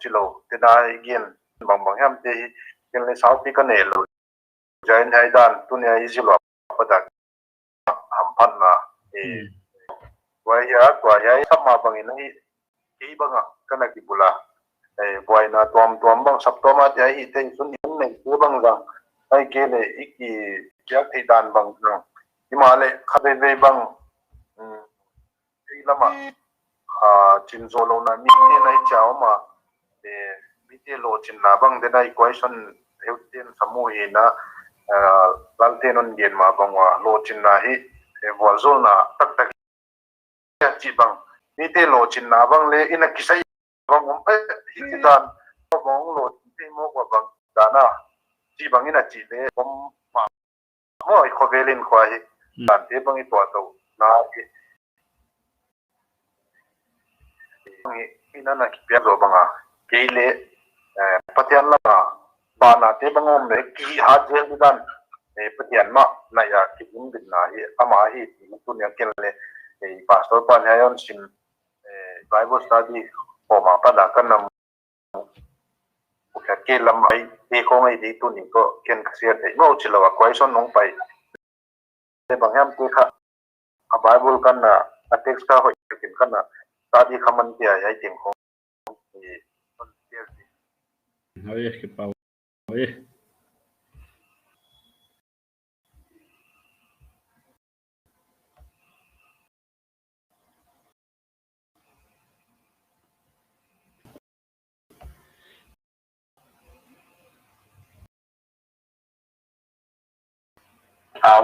chilo te dai gen bang ham te hi gen le sau pi ka ne lo jain hai dan tunia hi zilo padak ham hon na wai ya kwa ya sama bangin hi ki banga kana ki bula wai na tuam bang sap to ma ya hi te sun nei ku bang ga ai ke le iki ya thei dan bang no imale khabe be bang lama chin zolo na mi te nai chao ma mi te lo chin na bang de nai question heuten samu hi na lalten on gen ma bang wa lo chin na hi wa zol na tak tak chi bang mi te lo chin na bang le ina kisai bang om hi dan bang lo te mo wa bang dana chi bang ina chi le om ma mo i khovelin khwa hi dan te bang i to to na ina na ki pya do banga keile patian la ba na te bangom me ki ha jel dan patian ma na ya ki in bin na hi ama hi tu ne kel le pastor pan hayon sim bible study o ma pa da kan nam ka ke lam ai te ko ngai di tu ni ko ken ka sia te mo chilo wa question nong pai te bangam te kha a bible kan na a text ka ho kin kan na tadi khaman tia ai tim ko Oye, qué pavo. Oye.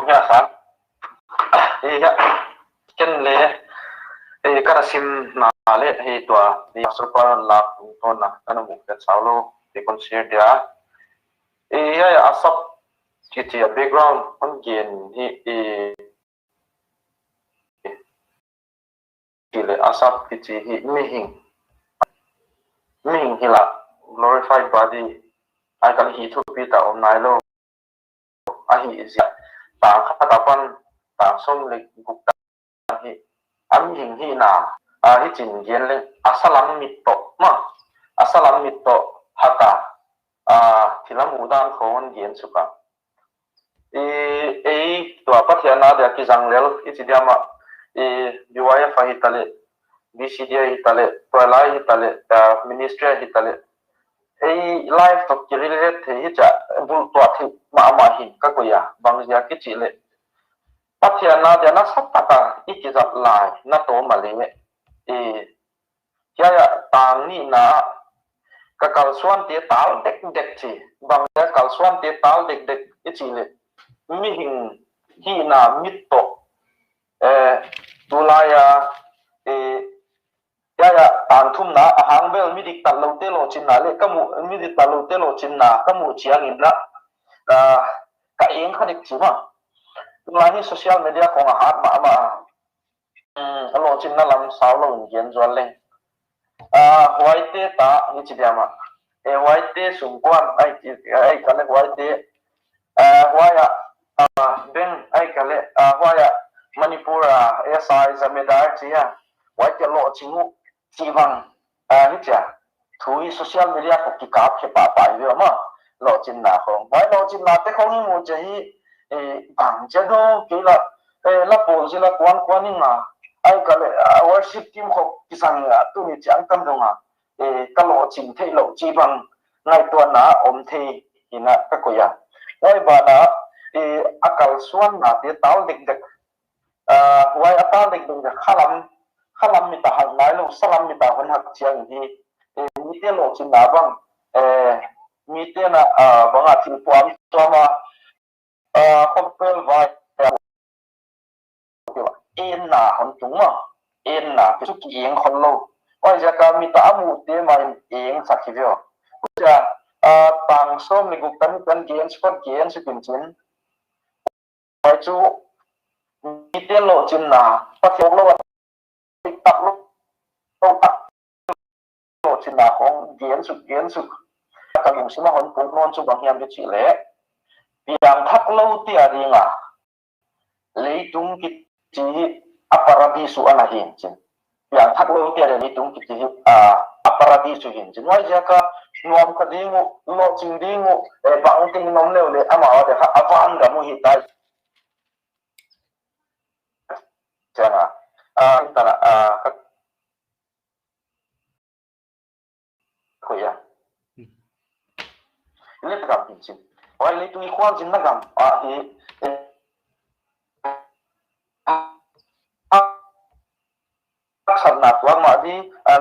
Nha sáng ya ken le kara sim na le he to ni super la to na kana mu ka chalo te consider dia ya asap kiti background on gen hi ile asap kiti hi mihing hila glorified body ai kan hi thu pi ta om nai lo ahi is ta kha pan ta som le guk ta hi am hing hi na hi chin gen le asalam mit to ma asalam mit to hata thilam udan khon gen suka to pathiana de ki janglel ichidiama UIF hi tale BCDA hi tale tola hi tale ministry hi tale life to related hi cha bul to thi ma hi ka ko ya bangja ki chile pathiana de na sapata ikizat lai na to male ya tang ni na ka kalsuan te tal dek chi bangja kalsuan te tal dek ichile mi hing hi na mitto tulaya ya tan thum na ahang bel mi dik tan lo te lo chin na le kamu mi dik tan lo te lo chin na kamu chiang in na ka eng khadik chima tulani social media ko hat ma lo chin na lam saw lo gen jwal leng white ta ni chidiama white sungkwan ai kale white waya ben ai kale waya Manipur SI zamedar chia white lo chingu chibang ni cha thui social media ko ki kap che pa pa yo ma lo chin na khong wai lo chin na te khong ni mu che hi bang che do ki la la pol ji la kwan ni nga ai kale worship team ko kisang tu ni chang tam do nga ka lo chin thei lo chibang ngai to na om thei ina ka ko ya wai ba na akal suan na te tal dik wai apa dik ding khalam mi ta hal nai lo salam mi ta hon hak chiang hi mi te lo chin na bang mi te na banga thil puam to ma kopel vai en na hon chung ma en na ke su ki eng khon lo wai ja ka mi ta amu te mai eng sakhi vyo ja tang som ni guk kan gen spot gen su kin chin wai chu mi te lo chin na pa thok lo tak lo tak lo chin na khong gen su ka lung sima hon pu non chu bang hiam de chi le piang thak lo ti a ringa leitung ki chi aparadisu ana hin chin piang thak lo ti a leitung ki chi aparadisu hin chin wai ja ka nuam ka dingu lo ching dingu bang ting nom le ama de avan ga mu hi tai changa tara ko ya le gam tin chin oi le tu khwal jin na gam hi san na tuang ma di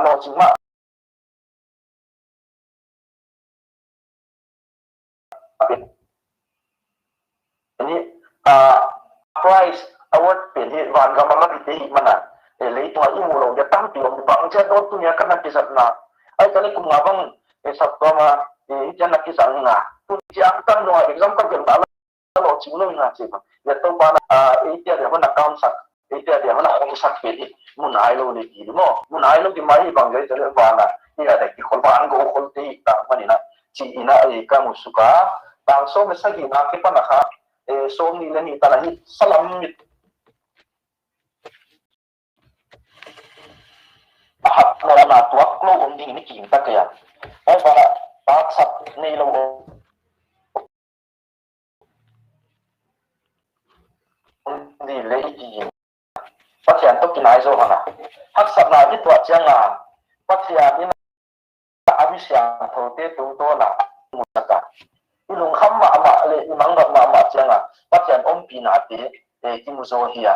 lo ching ma ini prize award pen hi wan ga ma ti hi mana le tu ai mu lo ya tam ti om bang cha do tu ya kana ki sat na ai kale ku ma bang sat ko ma jan na ki sang na tu jang tan no exam ka jang da lo ching lo na chi ba ya to ba na tia de hona account sak tia de hona ong sak pe hi mun ai lo ni ki mo mun ai lo ki mai bang le cha le ba na ni ya de ki khol ba an go khol ti ta ma ni na chi ina ai ka mu suka bang so me sa gi na ki pa na kha so ni le ni ta la hi salam mit na tuak lo om ding ni king ta kaya ai para tak sat ni lo ni le ki pathian to kinai zo hana hak sat na ni tua chang a pathian ni abi siang tho te tu to la mu saka ilung kham ma le mang ma chang a pathian om pi na te ki mu zo hiya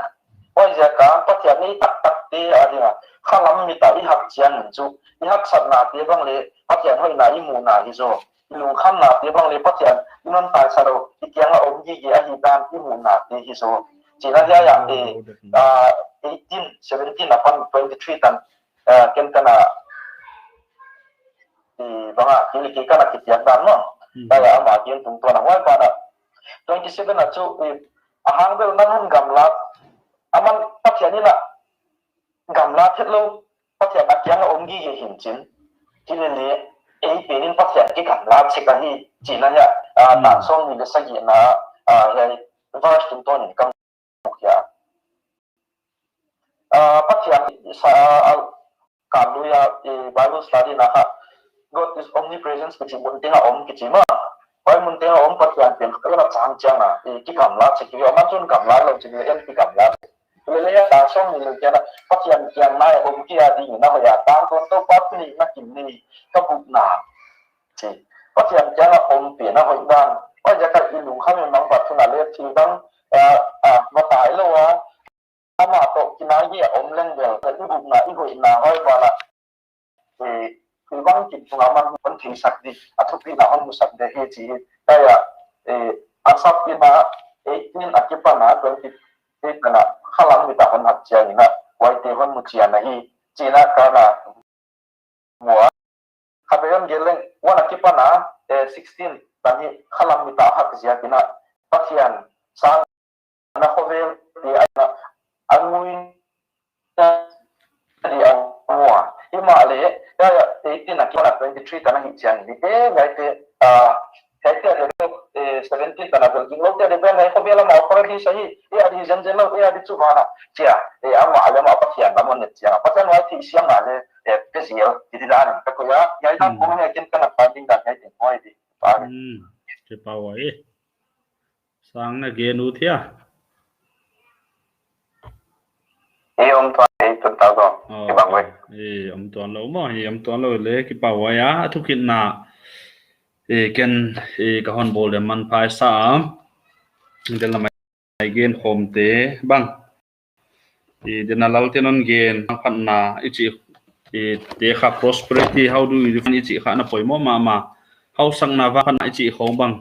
oi ja ka pathian ni tak te a ringa khalam mi ta i hak chian chu i hak sat na te bang le pathian hoi na i mu na hi zo ilung kham na te bang le pathian iman ta sa ro i kyang a om gi a hi dan i mu na te hi zo chỉ là ya 18 17 upon 23 tan ken kana banga kili kana kitiak dan no daya ama kian tung tuan wa pa na 27 na chu ahang bel nan gamla aman pathian ni na gamla thetlo pathian akyang om gi ge hin chin kili le ei penin pathian ki gamla chika hi chỉ là ya ta song ni le sa gi na ya verse tung tuan kam ya pathian sa kaluya Bible study na ha God is omnipresent kichi muntinga om kichi ma oi muntinga om pathian pen kala chang chang na ki kamla chiki ma chun kamla lo chiki en ki kamla le ya ta song ni le jana pathian kian na om ki adi na ho ya ta ton to pat ni na kim ni ka bu na chi pathian jana om pi na ho dan oi ja ka ilung kham mang pat thuna le thi dang ma tai lo wa ama to kinai om leng bel ka i bu na i ho na hoi ba laคือว่างจิตของเรามันถึงสักดีอัทุพีน่ามันมุสักเดเฮจีแต่อาศัพท์นะนี่อากิปนาตัวที่กันนะข้าหลังมีแต่คนหัดเจียนี่นะไว้เทวันมุจียนะฮีจีน่ากันนะหัวข้าไปยังเกลงวันอากิปนา16ตอนนี้ข้าหลังมีแต่หัดเจียนี่นะพัทยันสร้างนะเขาเวลที่นะอันมุยที่อันหัวที่มาเลยya 18 nak kena 23 tanah hijau ni gaite gaite ada 17 tanah belking lo dia ben ai ko bela mau ko di sahi adi janjen lo adi chu mana cia ama ala ma pathian namun ne cia pathian wa ti siang ale ke sial di dan ka ko ya ta ko ne kin kana panding dan gaite ko di pa ke pa wa sang na ge nu thia om to tu ta go ke bang we om tuan lo mo om tuan lo le ki pa wa ya thu kin na ken ka hon bol de man phai sa de la mai gen khom te bang de na lal te non gen phan na ichi te kha prosperity how do you define ichi kha na poi mo ma how sang na va na ichi khom bang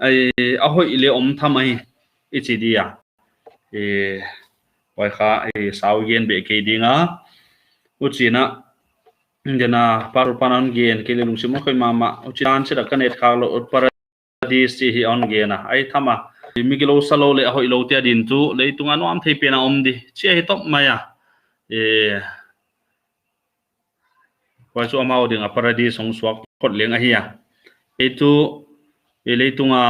ai a hoi le om thamai ichi dia wai kha sau gen be ke dinga uchina jana par panan gen ke lung sim khoi mama uchian se da kanet khalo paradis chi hi on gena ai thama migilo salo le hoi lo tia din tu le tunga no am thei pena om di che hi top maya wa chu amao ding a paradis song swak khot leng a hiya e tu le tunga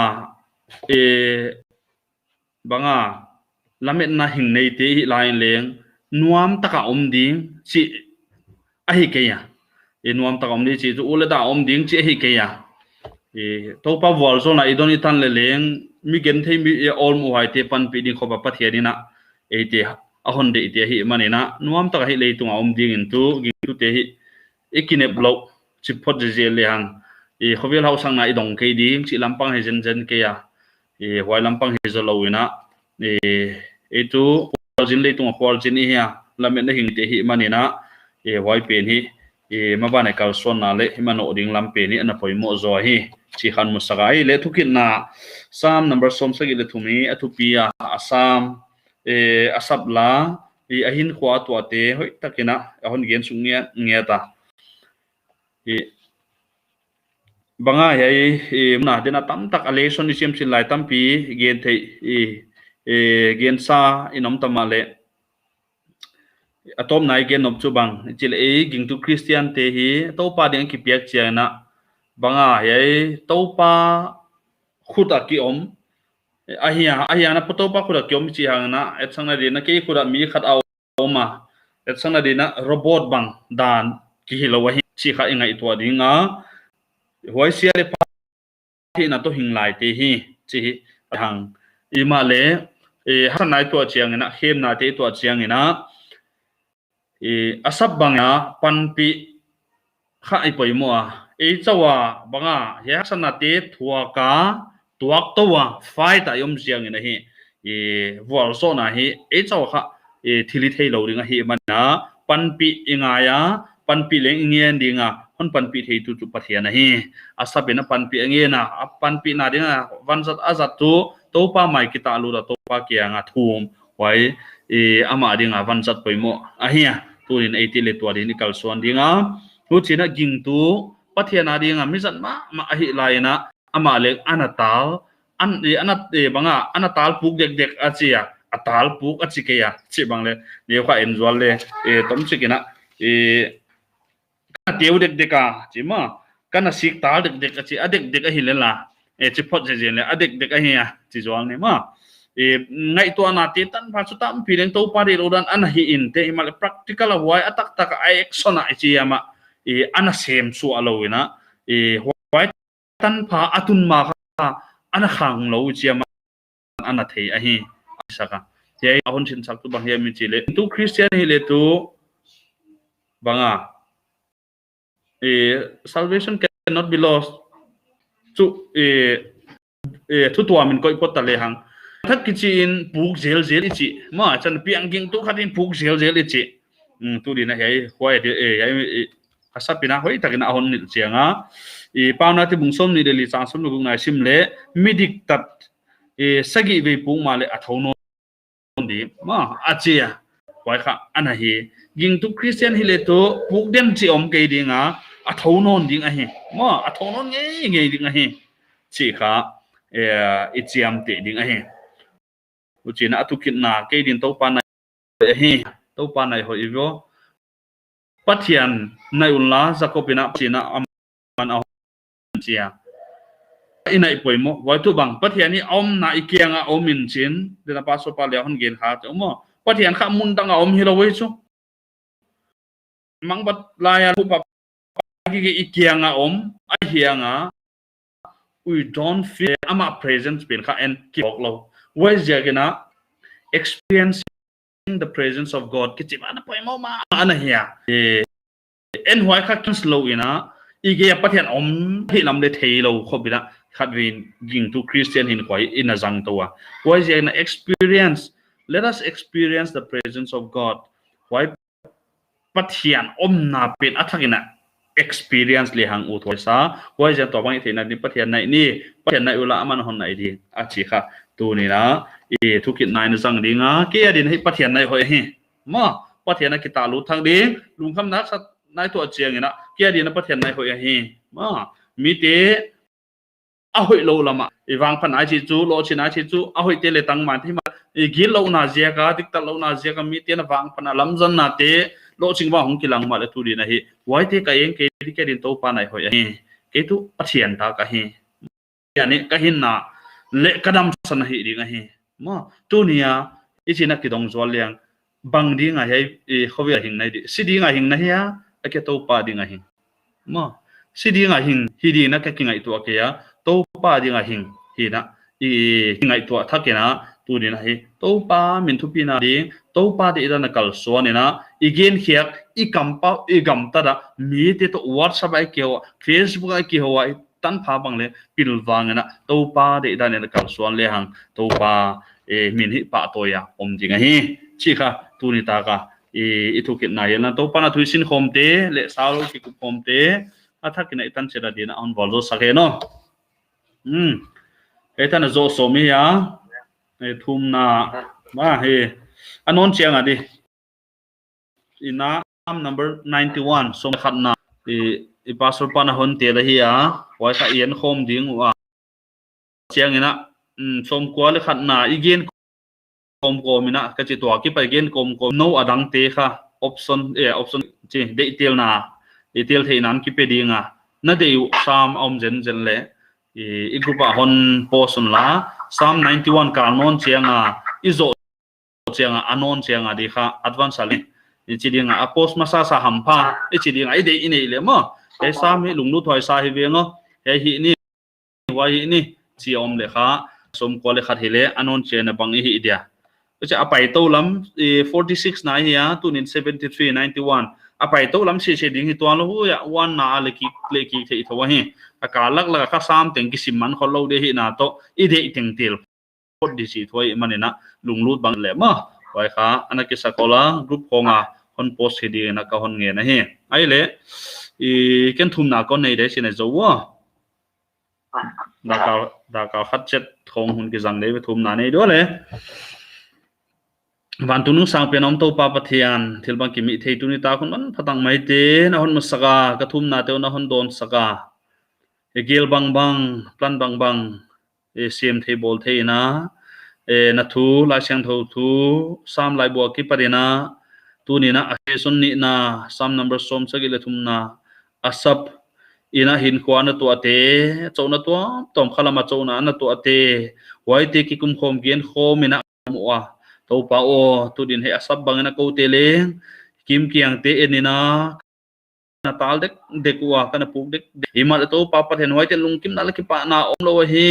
banga lamet na hing nei te hi lain leng nuam taka om ding chi a hi ke ya nuam taka om ni chi chu ule da om ding chi hi ke ya to pa wal so na idon itan le leng mi gen thei mi all mu hai te pan pi ding khoba pathia dina te ahon de te hi manina nuam ta hi leitung om ding in tu ging tu te hi ikinep lo chipot je le hang e khovel haus sang na idong ke ding chi lampang he jen ke ya e wai lampang he zo lo ina e tu jin leitung khwal jin hi ya lamet na hing te hi manina e wai pen hi e mabane kal son na le himano ding lampe ni ana poimo zo hi chi khan musagai le thukin na sam number som sagi le thumi athupia asam asabla i ahin khwa to te hoi takina ahon gen sungnya ngeta i banga hei na dena tam tak election sim sin lai tampi gen thei gen sa inom tamale atom nai gen nop chu bang chil ging tu christian te hi to pa ding ki piak chiana banga hei to pa khuda ki om ahia na poto pa khuda ki om chi hang na et sang na de na ke khuda mi khat au ma et sang na de na robot bang dan ki hilo wa hi chi kha ingai to dinga hoi sia le pa hi na to hing lai te hi chi hang ima le hasan nai to chiang na hem na te to chiang ina asap banga panpi kha ai poimo chawa banga he hasana te thua ka tuak towa fai ta yom jiang ina hi wal so na hi chawa kha thili thei lo ringa hi mana panpi ingaya panpi leng ingien dinga hon panpi thei tu pathian hi asabena panpi angena panpi na dinga wanzat azat tu topa mai kita lu da topa kianga thum wai ama dinga wanzat poimo ahia turin 80 le tuari ni kalsuan dinga tu china ging tu pathian dinga mizan ma ahi laina ama le anatal anat banga anatal puk dek achia atal puk achikeya chi bangle ne kha enjol le tom chikina kana teu dek chima kana sik tal dek achi adek a hilela chipot je le adek a hiya chi jwal ne ma ngai to na te tan pha chu tam phireng to pari rodan an hi in te imal practical wai atak tak ai action a chi ama ana sem su alowina wai tan pha atun ma kha ana khang lo chi ama ana thei a hi saka ye ahon chin sak tu bang ye mi chile tu christian hi le tu banga salvation cannot be lost chu thu tua min koi pot ta le hang thak ki chin puk zel ichi ma chan piang ging tu khatin puk zel ichi tu dina hei hoi de asapina hoi takina ahon ni chianga pauna ti bungsom ni deli changsom lu na simle midik tat sagi ve pung ma le athono di ma achia wai kha ana hi ging tu christian hi le to puk dem chi om ke dinga athonon ding a hi ma athonon nge ding a hi chi kha ichiam te ding a hi uchina atukin na ke din to pa na hi to pa nai ho ivo pathian nai unla zakopina china aman a chia inai poimo wai tu bang pathian ni om na ikianga omin chin dena paso pa le hon gen kha mo pathian kha mun danga om hi lo wei chu mang bat laya pu pa ki ikianga om a hianga we don't feel ama presence bin kha en ki bok lo wai jagena experiencing the presence of god ki mana poimo ma ana hia en hoi kha kin slow ina ige pathian om hi lam le thei lo khobina khatwin ging to christian hin koi in a jang towa why is an experience let us experience the presence of god why pathian om na pin athakina experience le hang u thoi sa why is to bang thina ni pathian nai ula aman hon nai di achi kha tu ni na thukit nai na jang dinga ke adin hi pathian nai hoi hi ma pathian na kita lu thang ding lung kham na sat nai to chiang ina ke adin na pathian nai hoi hi ma mi te a hoi lo lama iwang phan ai chi chu lo chin ai chi chu a hoi te le tang man thi ma gil lo na zia ka dik ta lo na zia ka mi te na wang phan lam zan na te lo ching wa hong kilang ma le tu di na hi wai te ka eng ke din to pa nai hoi hi ke tu pathian ta ka hi yani ka hin na le kadam san hi ri nga hi ma tu nia ichina ki dong zol liang bang di nga hei khowia hing nai di si di nga hing na hi ya ke to pa di nga hi ma si di nga hing hi di na ka ki ngai tu ke ya to pa di nga hing hi na ngai tu thakena tu di na hi to pa min thu pi na ding to pa de da na kal so ne na again khiak i gam ta da mi te to WhatsApp ai ke ho Facebook ai ke ho ai tan pha bang le pil wang na to pa de da ne na kal so le hang to pa min hi pa to ya om jing hi chi kha tu ni ta ka itu kit na yel na to pa na thui sin khom te le sa lo ki ku khom te a thak ki na itan chera din on bol zo sa ke no eta na zo so mi ya thum na ma he anon chiang adi ina number 91 som khat na i pastor pa na hon te la hi ya wai kha yen khom ding wa chiang ina som kwa le khat na igen kom mina ka chi to ki pa gen kom no adang te kha option chi detail na detail the nan ki pe dinga na de sam om jen le i grupa hon poson la sam 91 ka non chianga izo chianga anon chianga di kha advance ali chi dinga apos masa sa hampa chi dinga ide ine le mo e sam hi lunglu thoi sa hi vengo he hi ni wa hi ni chi om le kha som ko le khat hi le anon chen bang hi dia cha apai to lam 46 na hi ya tunin 73 91 apai to lam si ding hi to lo hu ya wan na le ki thei thawa hi aka lak la kha sam teng ki sim man kho lo de hi na to i de teng til pot di si thoi manina lunglut bang le ma wai kha anaki sakola group khonga hon post hi di na ka hon nge na hi ai le ken thum na kon nei de sin zo wa da ka khat chet thong hun ki jang de thum na nei do le van tu nung sang penom to pa pathian thilbang ki mi thei tu ni ta khun an phatang mai te na hon masaka ka thum na te na hon don saka egel bang plan bang sim thei bol thei na na thu la siang tho thu sam lai bo ki parina tu ni na ase sun ni na sam number som sagi le thum na asap ina hin khwa na tu ate chona to tom khala ma chona na tu ate wai te ki kum khom gen khom ina muwa to pa o tu din he asap bang na ko te le kim kiang te enina na tal dek wa kana puk dek himal to pa pa hen wai te lungkim na ki pa na om lo hi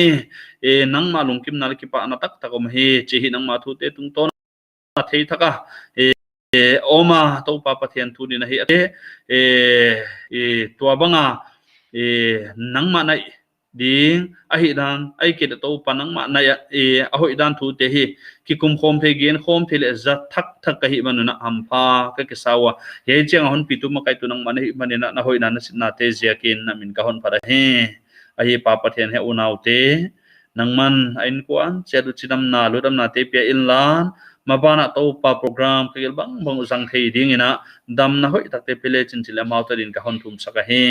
nang ma lungkim na ki pa na tak tak om hi chi hi nang ma thu te tung ton na thei thaka oma to pa pa thian thu din hi ate to banga nang ma nai ding a hi dan ai ke to pa nang ma nai a hoi dan thu te hi ki kum khom phe gen khom phe le za thak thak ka hi manuna ampha ka ke sawa he chang hon pitu ma kai tu nang man hi manina na hoi na na te zia kin na min ka hon para he a hi pa pa thian he unau te nang man ain kwan che du chinam na lu dam na te pia in lan mabana to pa program ke bang jang thei ding ina dam na hoi tak te pele chin chila mau ta din ka hon thum saka he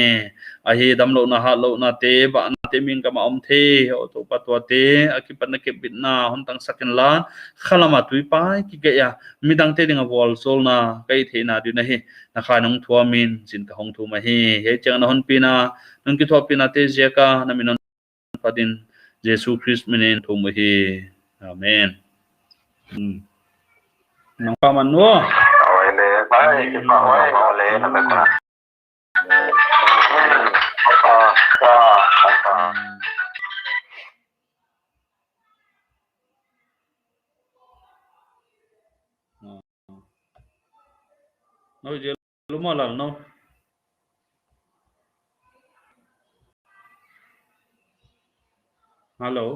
a hi dam lo na ha lo na te ba na te min ka ma om the o to pa to te akipan na ke bit na hon tang sakin la khalama tui pa ki ge ya midang te ding a wall sol na kai the na du na he na kha nong thua min chin ka hong thu ma he he chang na hon pi na nong ki thua pi na te je ka na min padin jesu christ minen thu ma he amen nang pa man no awai le bai ki pa wai le na ka no je lumalal no hello